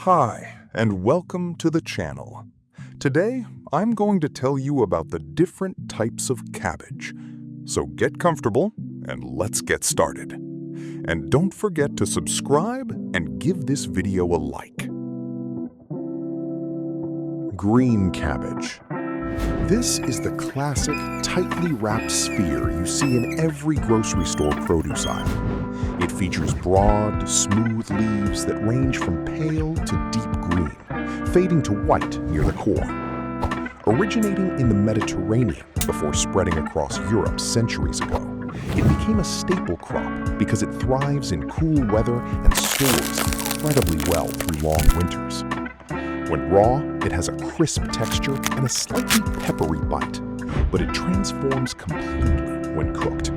Hi, and welcome to the channel. Today, I'm going to tell you about the different types of cabbage. So get comfortable and let's get started. And don't forget to subscribe and give this video a like. Green cabbage. This is the classic, tightly wrapped sphere you see in every grocery store produce aisle. It features broad, smooth leaves that range from pale to deep green, fading to white near the core. Originating in the Mediterranean before spreading across Europe centuries ago, it became a staple crop because it thrives in cool weather and stores incredibly well through long winters. When raw, it has a crisp texture and a slightly peppery bite, but it transforms completely when cooked.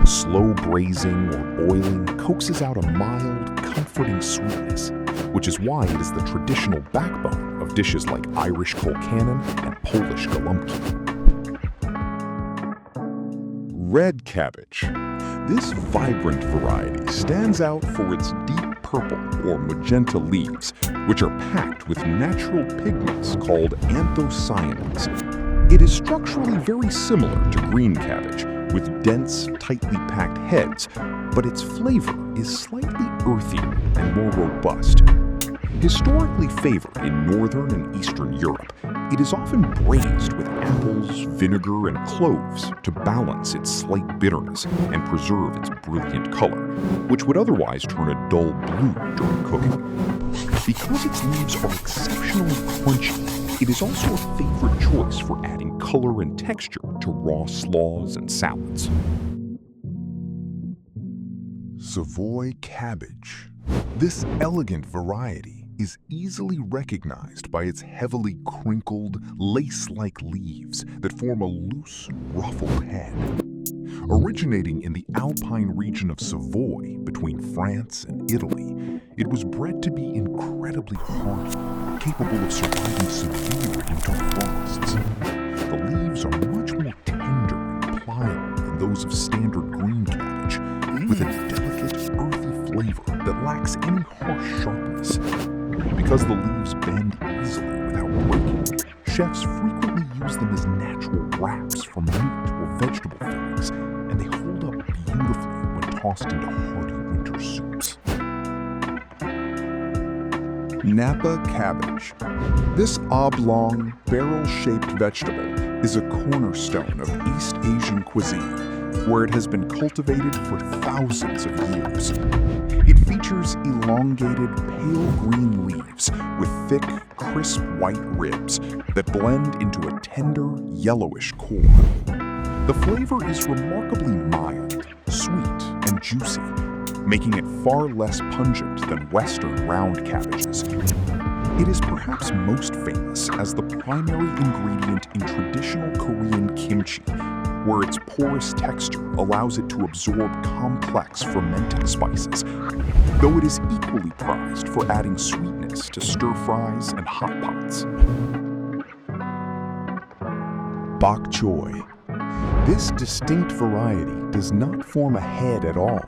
Slow braising or boiling coaxes out a mild, comforting sweetness, which is why it is the traditional backbone of dishes like Irish colcannon and Polish gołąbki. Red cabbage. This vibrant variety stands out for its deep purple or magenta leaves, which are packed with natural pigments called anthocyanins. It is structurally very similar to green cabbage, with dense, tightly packed heads, but its flavor is slightly earthier and more robust. Historically favored in northern and eastern Europe, it is often braised with apples, vinegar, and cloves to balance its slight bitterness and preserve its brilliant color, which would otherwise turn a dull blue during cooking. Because its leaves are exceptionally crunchy, it is also a favorite choice for adding color and texture to raw slaws and salads. Savoy cabbage. This elegant variety is easily recognized by its heavily crinkled, lace-like leaves that form a loose, ruffled head. Originating in the alpine region of Savoy between France and Italy, it was bred to be incredibly hardy, capable of surviving severe winter frosts. The leaves are much more tender and pliable than those of standard green cabbage, with a delicate, earthy flavor that lacks any harsh sharpness. Because the leaves bend easily without breaking, chefs frequently use them as natural wraps for meat or vegetable fillings, and they hold up beautifully when tossed into hearty winter soups. Napa cabbage. This oblong, barrel-shaped vegetable is a cornerstone of East Asian cuisine, where it has been cultivated for thousands of years. It features elongated, pale green leaves with thick, crisp white ribs that blend into a tender, yellowish core. The flavor is remarkably mild, sweet, and juicy, making it far less pungent than Western round cabbages. It is perhaps most famous as the primary ingredient in traditional Korean kimchi, where its porous texture allows it to absorb complex fermented spices, though it is equally prized for adding sweetness to stir-fries and hot pots. Bok choy. This distinct variety does not form a head at all,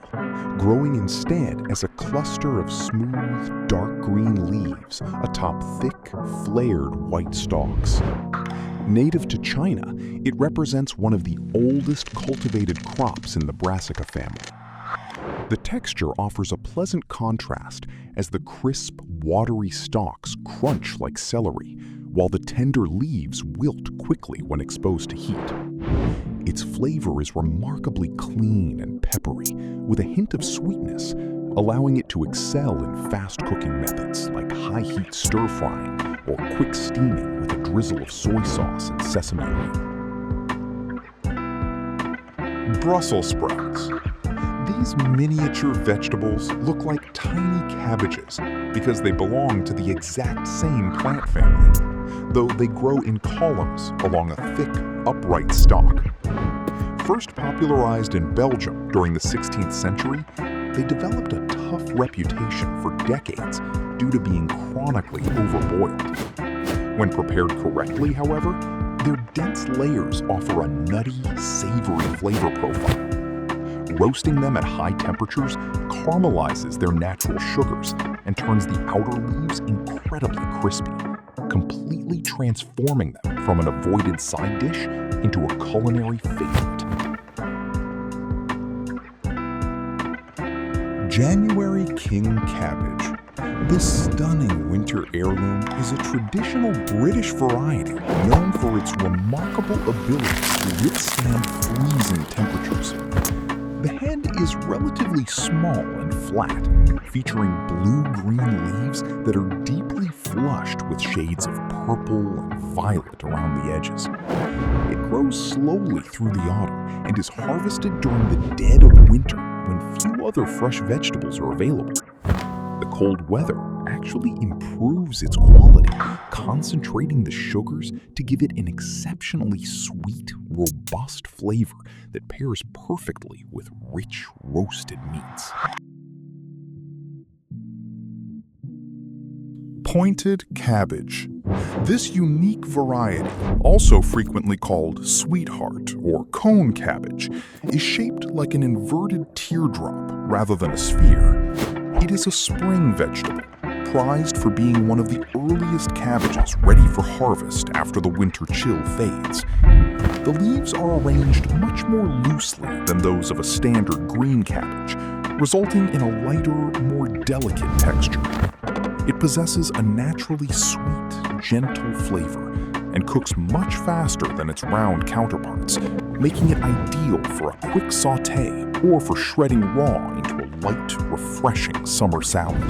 growing instead as a cluster of smooth, dark green leaves atop thick, flared white stalks. Native to China, it represents one of the oldest cultivated crops in the Brassica family. The texture offers a pleasant contrast as the crisp, watery stalks crunch like celery, while the tender leaves wilt quickly when exposed to heat. Its flavor is remarkably clean and peppery, with a hint of sweetness, allowing it to excel in fast-cooking methods like high-heat stir-frying or quick steaming with a drizzle of soy sauce and sesame oil. Brussels sprouts. These miniature vegetables look like tiny cabbages because they belong to the exact same plant family, though they grow in columns along a thick, upright stalk. First popularized in Belgium during the 16th century, they developed a tough reputation for decades due to being chronically overboiled. When prepared correctly, however, their dense layers offer a nutty, savory flavor profile. Roasting them at high temperatures caramelizes their natural sugars and turns the outer leaves incredibly crispy, completely transforming them from an avoided side dish into a culinary favorite. January King Cabbage. This stunning winter heirloom is a traditional British variety known for its remarkable ability to withstand freezing temperatures. The head is relatively small and flat, featuring blue-green leaves that are deeply flushed with shades of purple and violet around the edges. It grows slowly through the autumn and is harvested during the dead of winter when few other fresh vegetables are available. The cold weather actually improves its quality, concentrating the sugars to give it an exceptionally sweet, robust flavor that pairs perfectly with rich roasted meats. Pointed cabbage. This unique variety, also frequently called sweetheart or cone cabbage, is shaped like an inverted teardrop rather than a sphere. It is a spring vegetable, prized for being one of the earliest cabbages ready for harvest after the winter chill fades. The leaves are arranged much more loosely than those of a standard green cabbage, resulting in a lighter, more delicate texture. It possesses a naturally sweet, gentle flavor and cooks much faster than its round counterparts, making it ideal for a quick sauté or for shredding raw into a light, refreshing summer salad.